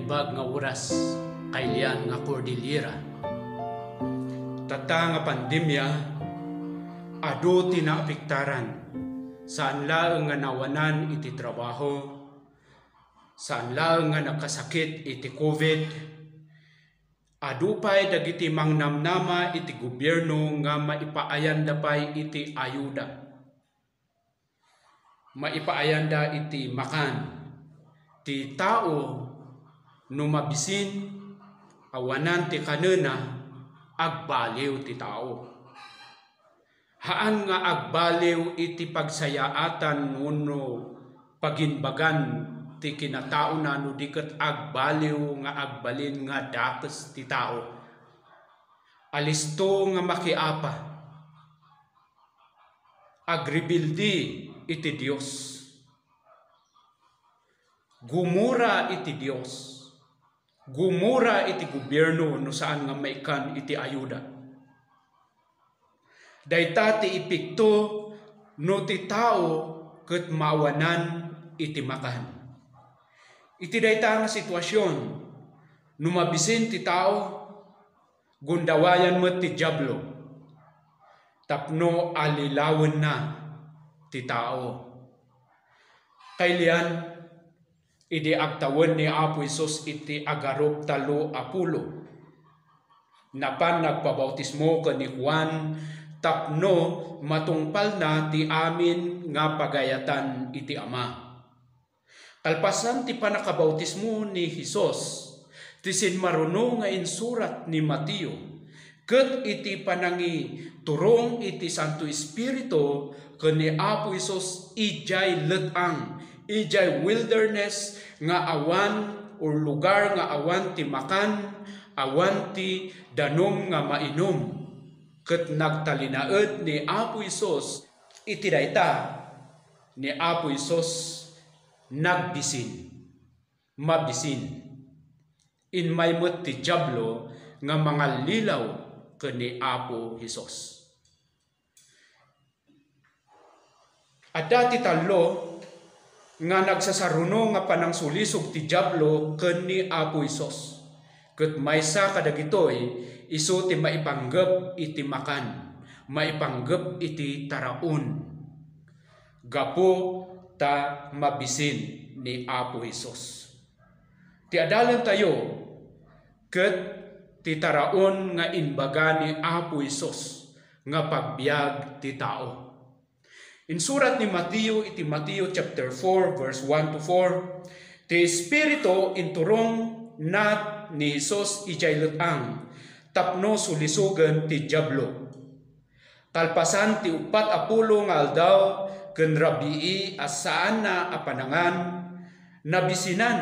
naimbag nga oras kaylian nga Cordillera. Tata nga pandemya adu tinaapektaran saan laeng nga nawanan iti trabaho, saan laeng nga nakasakit iti COVID. Adu pay dagiti mangnamnama iti gobyerno nga maipaayanda pay iti ayuda. Maipaayanda iti makan. Ti tao no mabisin awanan ti kanena agbaliw ti tao. Haan nga agbaliw iti pagsayaatan no paginbagan ti kinatao na no diket agbaliw nga agbalin nga dakes ti tao. Alisto nga makiapa. Agribildi iti Dios. Gumura iti Dios. Gumura iti gobyerno no saan nga maikan iti ayuda. Dayta ti ipikto no ti tao ket maawanan iti makan. Iti dayta nga sitwasyon no mabisin ti tao gundawayan met ti diablo tapno alilawen na ti tao. Kaylian idi agtawan ni Apo Isus iti agarop 3 apulo. Napan nagpabautismo ken ni Juan tapno matungpal na ti amin nga pagayatan iti Ama. Kalpasan ti panakabautismo ni Hesus ti sinmaruno nga insurat ni Mateo ket iti panangi turong iti Santo Espiritu ken ni Apo Isus ijay letang, ijay wilderness nga awan or lugar nga awan ti makan, awan ti danom nga mainom. Ket nagtalinaed ni Apo Isus iti dayta ni Apo Isus nagbisin, mabisin. Inmay met ti diablo nga mga lilaw ken ni Apo Hesus. Adda ti tallo nga nagsasaruno nga panangsulisog ti diablo ken ni Apo Hesus. Ket maysa kadagitoy isu ti maipanggep iti makan, maipanggep iti taraon. Gapo ta mabisin ni Apo Hesus. Ti adalan tayo ket ti taraon nga inbaga ni Apo Hesus nga pagbiag ti tao. In surat ni Mateo iti Mateo chapter 4 verse 1 to 4, ti Espiritu inturong na ni Hesus ijay letang tapno sulisugen ti diablo. Kalpasan ti 4 apulo nga aldaw ken rabii asaan na apanangan nabisinan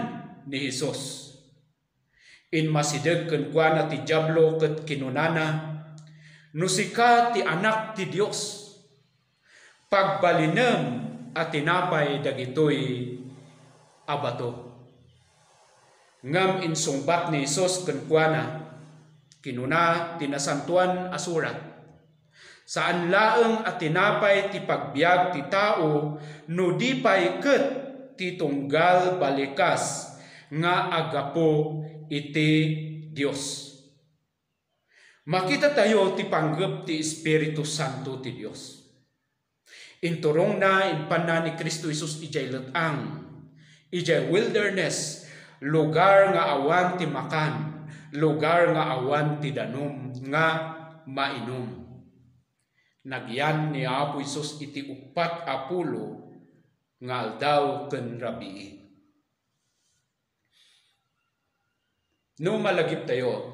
ni Hesus. Inmasideg ken kuana ti diablo ket kinunana, no sika ti anak ti Dios, pagbalinem at tinapay dagitoy abato. Ngam insungbat ni Hesus ken kuana, kinuna tinasantuan asurat, saan laeng at tinapay ti pagbiag ti tao no di pay ket ti tunggal balikas nga agapo iti Dios. Makita tayo ti panggep ti Espiritu Santo ti Dios. Inturong na inpan ni Kristo Hesus ijay letang, ijay wilderness, lugar nga awan ti makan, lugar nga awan ti danom nga mainom. Nagyan ni Apo Hesus iti 4 apulo nga aldaw ken rabii. No malagip tayo,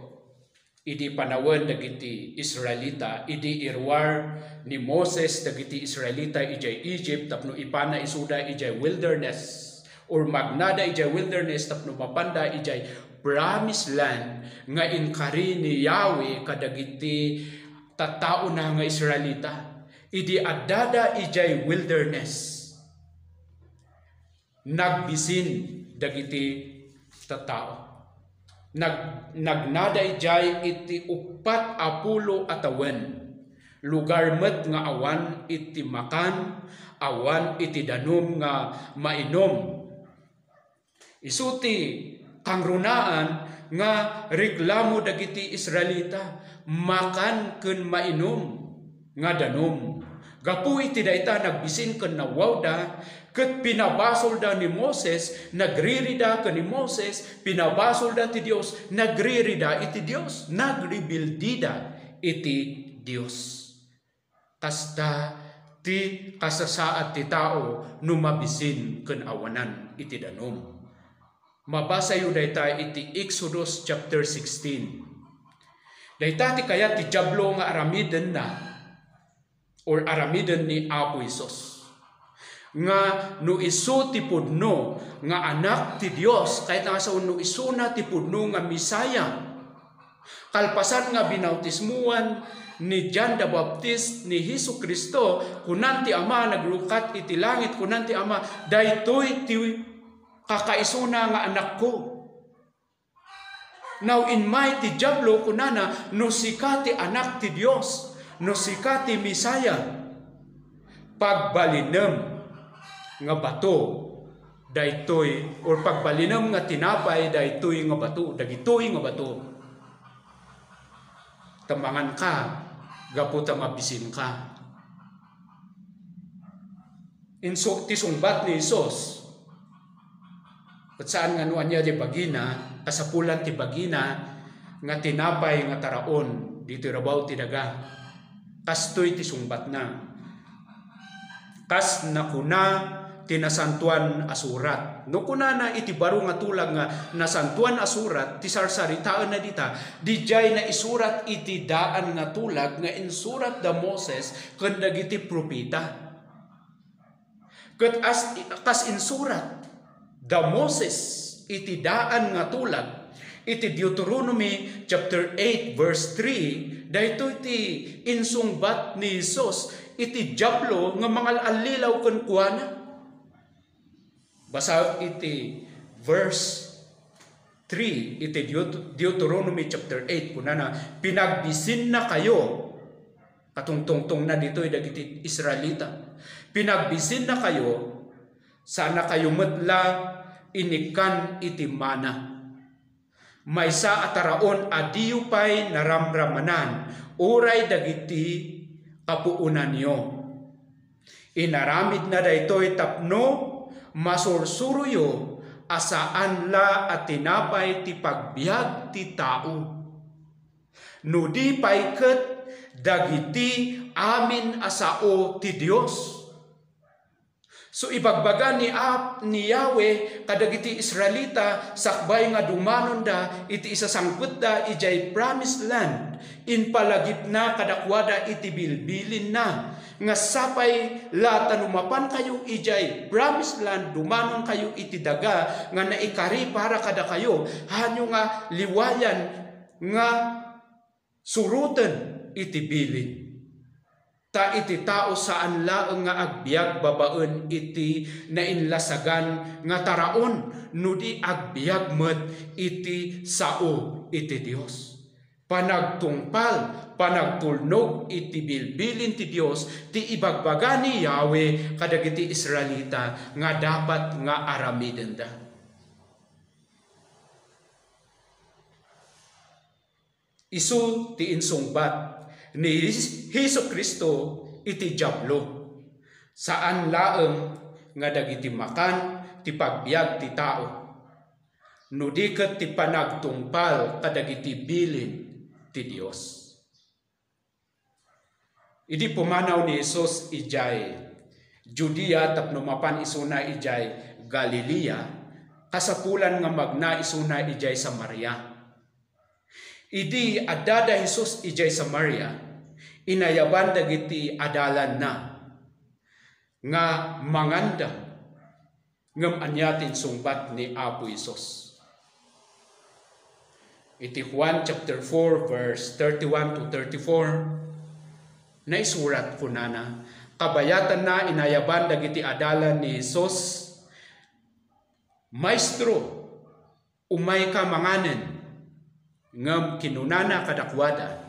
idi panawen dagiti Israelita, idi irwar ni Moses dagiti Israelita ijay Egypt tapno ipana isuda ijay wilderness or magnada ijay wilderness tapno mapanda ijay promised land nga inkari ni Yahweh kadagiti tattao na nga Israelita. Idi addada ijay wilderness. Nagbisin dagiti tattao. Nagnada ijay iti 4 apulo atawen. Lugar met nga awan iti makan, awan iti danom nga mainom. Isuti kang runaan nga reklamo dagiti Israelita makan ken mainom nga danom. Gapu iti dayta nagbisin ken nawawda ket pinabasol da ni Moses, nagririda ken ni Moses, pinabasol da ti Dios, nagririda iti Dios, nagrebildida iti Dios. Kasta ti kasasaat ti tao numabisin ken awanan iti danom. Mabasa yu dayta iti Exodus chapter 16. Dayta ti kaya ti Diablo nga aramiden na or aramiden ni Apo Isos. Nga no isu ti pudno nga anak ti Dios kahit nga sa no isu na ti pudno nga Misaya. Kalpasan nga binautismuan ni John the Baptist ni Hesus Kristo kunan ti Ama naglukat iti langit kunan ti Ama daytoy ti kakaisuna nga anak ko. Now in my ti Diablo kunana no sika ti anak ti Dios, no sika ti Misaya, pagbalinem nga bato daytoy or pagbalinem nga tinapay daytoy nga bato, dagitoy nga bato. Tambangan ka, gaputa mabisin ka. Inso tisungbat ni Isos. At saan nga nuan niya di bagina, kasapulan ti bagina, nga tinapay nga taraon, dito rabaw ti daga. Kastoy tisungbat na. Kas na kuna tinasantuan asurat. No kuna na iti baro nga tulag nga nasantuan asurat, ti sarsaritaan na dita, dijay na isurat iti daan nga tulag nga insurat da Moses ken dagiti propeta. Ket kas insurat da Moses iti daan nga tulag, iti Deuteronomy chapter 8 verse 3, dayto iti insungbat ni Jesus iti Diablo nga mangal alilaw ken kuana. Basa iti verse 3, iti Deuteronomy chapter 8, kunana, pinagbisin na kayo, katungtungtong na dito dagiti Israelita, pinagbisin na kayo, sana kayo metla inikan iti mana. Maysa ataraon adiyo pay naramramanan, uray dagiti kapuunan niyo. Inaramid na daytoy tapno, masursuruyo asaan la at tinapay ti pagbiag ti tao. Nudi pay ket dagiti amin asao ti Dios. So ibagbaga ni Yahweh kadagiti Israelita sakbay nga dumanon da iti isasangput da ijay promised land in palagip na kadakwada iti bilbilin na nga sapay latanumapan kayo ijay promised land dumanon kayo iti daga nga naikari para kada kayo hanyo nga liwayan nga surutan iti bilin. Ta iti tao saan laeng nga agbiag babaen iti nainlasagan nga taraon nudi agbiag met iti sao iti Dios. Panagtungpal, panagtulnog iti bilbilin ti Dios ti ibagbaga ni Yahweh kadagiti Israelita nga dapat nga aramiden da. Isu ti insungbat ni Hesus Kristo iti Diablo. Saan laeng nga dagiti makan ti pagbiag ti tao. Nudi ket ti panagtungpal kadagiti bilin ti Dios. Idi pumanaw ni Jesus ijay Judea tapno mapan isuna ijay Galilea, kasapulan nga magna isuna ijay Samaria. Idi adada Jesus ijay Samaria, inayaban dagiti adalan na nga manganda ngem anyatin sungbat ni Apo Isos. Iti Juan chapter 4 verse 31 to 34 na isurat kunana, kabayatan na inayaban dagiti adalan ni Jesus, Maestro, umay ka manganen, ngem kinunana kadakwada,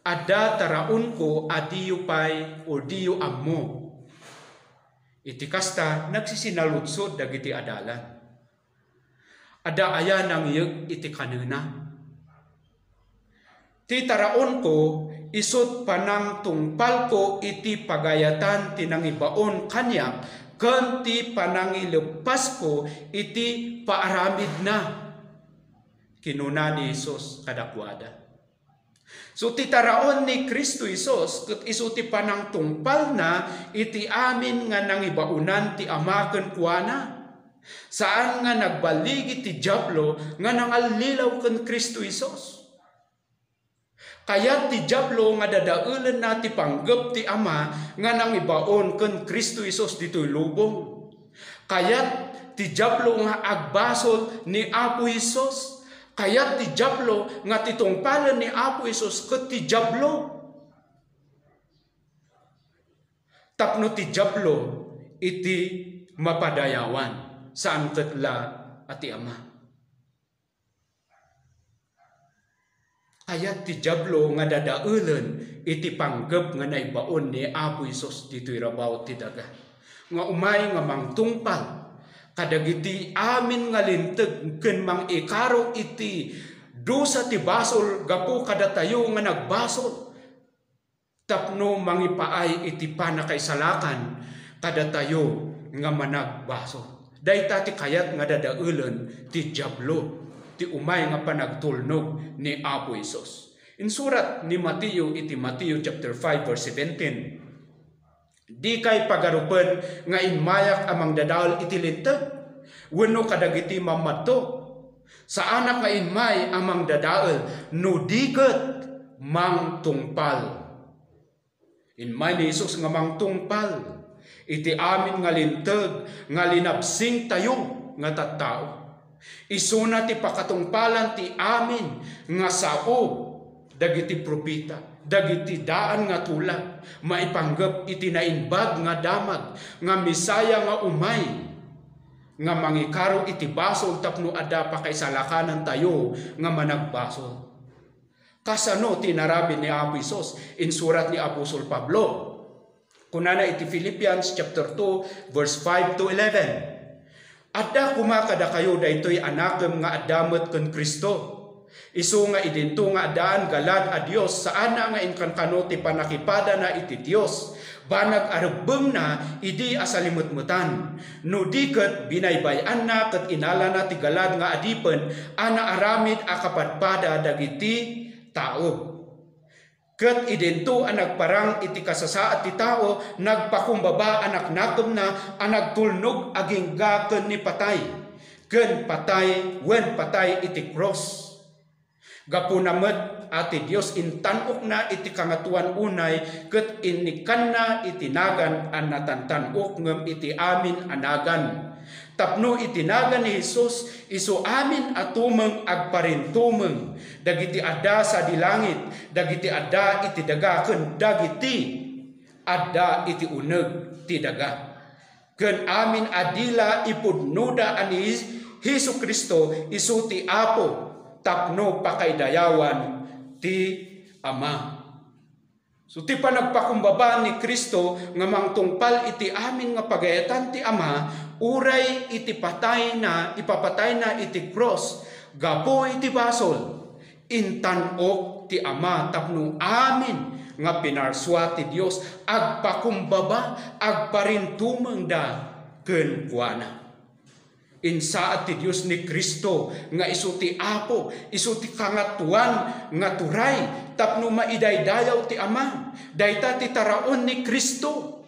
ada taraon ko adiyo pay o diyo ammo. Iti kasta nagsisinalutsod dagiti adalan. Ada aya nang yeg iti kanuna. Ti taraon ko, isut panang tungpal ko iti pagayatan tinangibaon kanyak, ken ti panangilepas ko iti paaramid na. Kinuna ni Jesus kadakwada. So ti taraon ni Kristo Jesus, ket isu ti panang tungpal na iti amin nga nangibaunan ti Ama ken kuana. Saan nga nagbaligi ti diablo nga nangallilaw ken Kristo Jesus. Kaya ti diablo nga dadaeulen na ti panggep ti Ama nga nangibaon ken Kristo Jesus ditoy lubong. Kaya ti diablo nga agbasol ni Apo Jesus. Kaya ti diablo nga titungpalan ni Apo Jesus ket ti diablo. Tapno ti diablo iti mapadayawan saan ketla ati Ama. Kaya ti diablo nga dadaeulen iti panggep nga naibaon ni Apo Jesus ditoy rabaw ti daga. Nga umay nga mangtungpal kadagiti amin nga linteg ken mangikaro iti dusa ti basol gapu kadatayo nga nagbasol. Tapno mangipaay iti panakaisalakan kadatayo nga managbasol. Dayta ti kayat nga dadaeulen ti diablo ti umay nga panagtulnog ni Apo Jesus. In surat ni Mateo iti Mateo chapter 5 verse 17. Di kay pagarupen nga inmayak amang dadaol iti linteg, wenno kadagiti mamadto. Sa anak nga inmay amang dadaol, no diket mangtungpal. Inmay ni Jesus nga mangtungpal, iti amin nga linteg nga linabsing tayo nga tattao. Isuna ti pakatungpalan ti amin nga sao dagiti propita, dagiti daan nga tulag, maipanggep iti nainbag nga damag, nga misaya nga umay, nga mangikaro iti basol tapno ada pa kay salakanan tayo nga managbasol. Kasano tinarabi ni Apo Isos in surat ni Apostol Pablo. Kunana iti Philippians chapter 2 verse 5 to 11. Adda kumakada kayo daytoy anakem nga adamet ken Kristo. Isu nga idinto nga adaan galad a Dios saana nga inkankano ti panakipada na iti Dios. Banag arebeng na idi asalimutmutan. No diket binaybayan na ket inala na ti galad nga adipen ana aramid a kapadpada dagiti tao. Ket idinto ang nagparang iti kasasaat ti tao, nagpakumbaba anak nakem na ang nagtulnog aging gaken ni patay. Ken patay, wen patay iti cross. Gapunamet ati Dios intanok na iti kangatuan unay, ket inikan na itinagan ang natantanok ngem iti amin anagan. Tapno itinagan ni Jesus, isu amin atumeng agparintumeng. Dagiti ada sa dilangit, dagiti ada iti daga, ken dagiti ada iti uneg ti daga. Ken amin adila ipudnuda ani Hesu Kristo isu ti Apo, tapno pakaydayawan ti Ama. So ti panagpakumbaba ni Kristo nga mangtungpal iti amin nga pagayatan ti Ama, uray iti patay na, ipapatay na iti cross, gapo iti basol, intanok ti Ama tapno amin nga pinarswa ti Dios, agpakumbaba, agparintumeng da ken kuana. Insaat ti Dios ni Kristo nga isu ti Apo, isu ti kangatuan nga turay, tapno maidaydayaw ti Ama. Dayta ti taraon ni Kristo.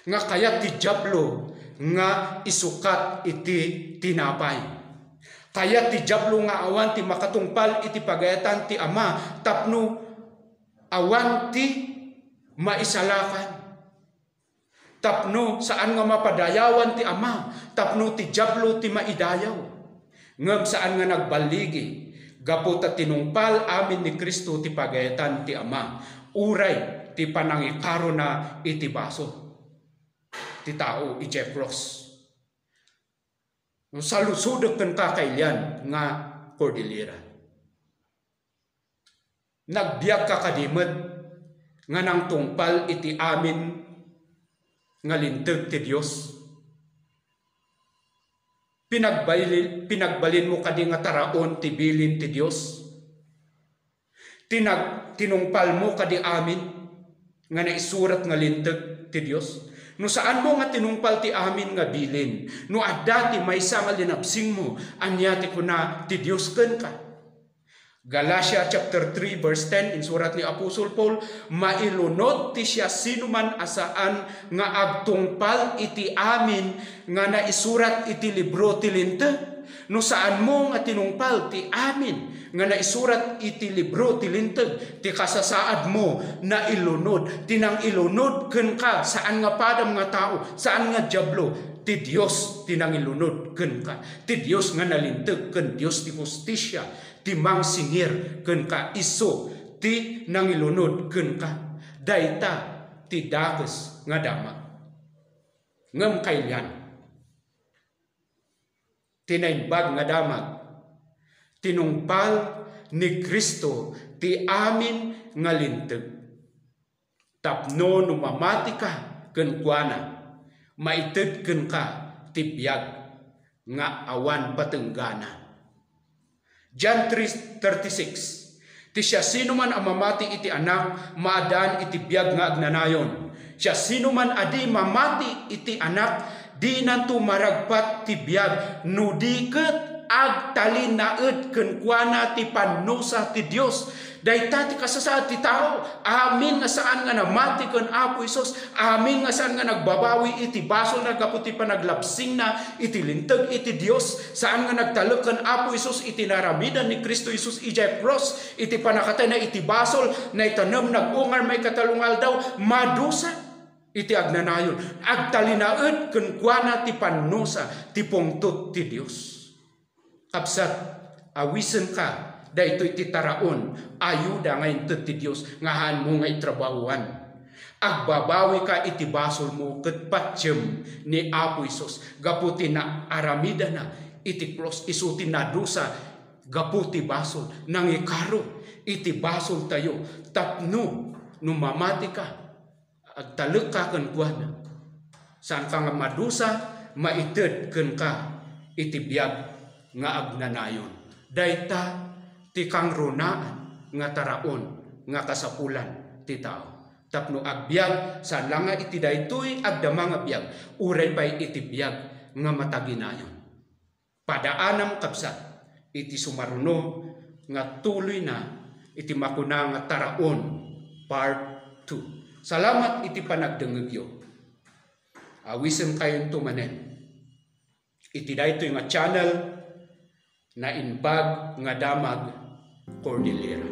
Nga kaya ti diablo nga isukat iti tinapay. Kaya ti diablo nga awan ti makatungpal iti pagayatan ti Ama, tapno awan ti maisalakan. Tapno saan nga mapadayawan ti Ama, tapno ti diablo ti maidayaw. Ngem saan nga nagbaligi, gapu ta tinungpal amin ni Kristo ti pagayatan ti Ama, uray ti panangikaro na iti baso ti tao iti cross. Salusudek ken kakailyan nga Cordillera. Nagbiag kakadimet nga nang tungpal iti amin nga linteg ti Dios. pinagbalin mo kadi nga taraon ti bilin ti Dios. Tinungpal mo kadi amin nga naisurat nga linteg ti Dios. No saan mo nga tinungpal ti amin nga bilin, no adda ti maysa nga linabsing mo, anya ti kuna ti Dios ken ka. Galatia chapter 3 verse 10 in surat ni Apostol Paul, mailunod ti siya sinuman asaan nga agtungpal iti amin nga naisurat iti libro ti linteg. No saan mo nga tinungpal ti amin nga naisurat iti libro ti linteg, ti kasasaad mo na ilunod, tinang ilunod ken ka, saan nga padam nga tao, saan nga diablo, ti Dios tinang ilunod ken ka, ti Dios nga nalinteg ken Dios ti hustisya, ti mangsingir ken ka, iso ti nangilunod ken ka, dayta ti dakes nga damag. Ngem kaylan tinaimbag nga damag, tinungpal ni Kristo ti amin nga linteg. Tapno no mamati ka ken kuana, maited ken ka ti biag nga awan patenggana. John 3:36, ti siya sino man ang mamati iti anak, maadaan iti biag nga agnanayon. Siya sino man adi mamati iti anak, di nanto maragpat ti biag, no diket agtalinaed ken kuana ti panusa ti Dios. Dayta ti kasasaad ti tao, amin nga saan nga namati ken Apo Hesus, amin nga saan nga nagbabawi iti basol na gapu ti panaglabsing na iti linteg iti Dios, saan nga nagtalek ken Apo Hesus iti naramidan ni Kristo Hesus ijay cross, iti panakatay na iti basol na itanem nagungar may katalungal daw madusa iti agnanayon, agtalinaed ken kuana ti panusa ti pungtot ti Dios. Kapsat awisen ka daytoy ti taraon, ayuda ngayon ti Dios ngahan mo nga itrabahuan. Agbabawi ka iti basol mo ket patyem ni Apo Hesus, gaputi na aramida na iti cross, isuti na dusa gaputi basol nang ikaro iti basol tayo. Tapno no mamati ka, agtalek ka ken kuana, saan ka nga madusa, maited ken ka iti biag nga agnanayon. Dayta ti kang runaan nga taraon nga kasapulan ti tao. Tapno agbiag sa langa iti daytoy agdama nga biag, uray pay iti biag nga mataginayon. Padaanam kapsat iti sumaruno nga tuloy na iti makuna nga taraon part 2. Salamat iti panagdengegyo. Awisen kayon tumanen. Iti daytoy nga channel na Inbag nga Damag Cordillera.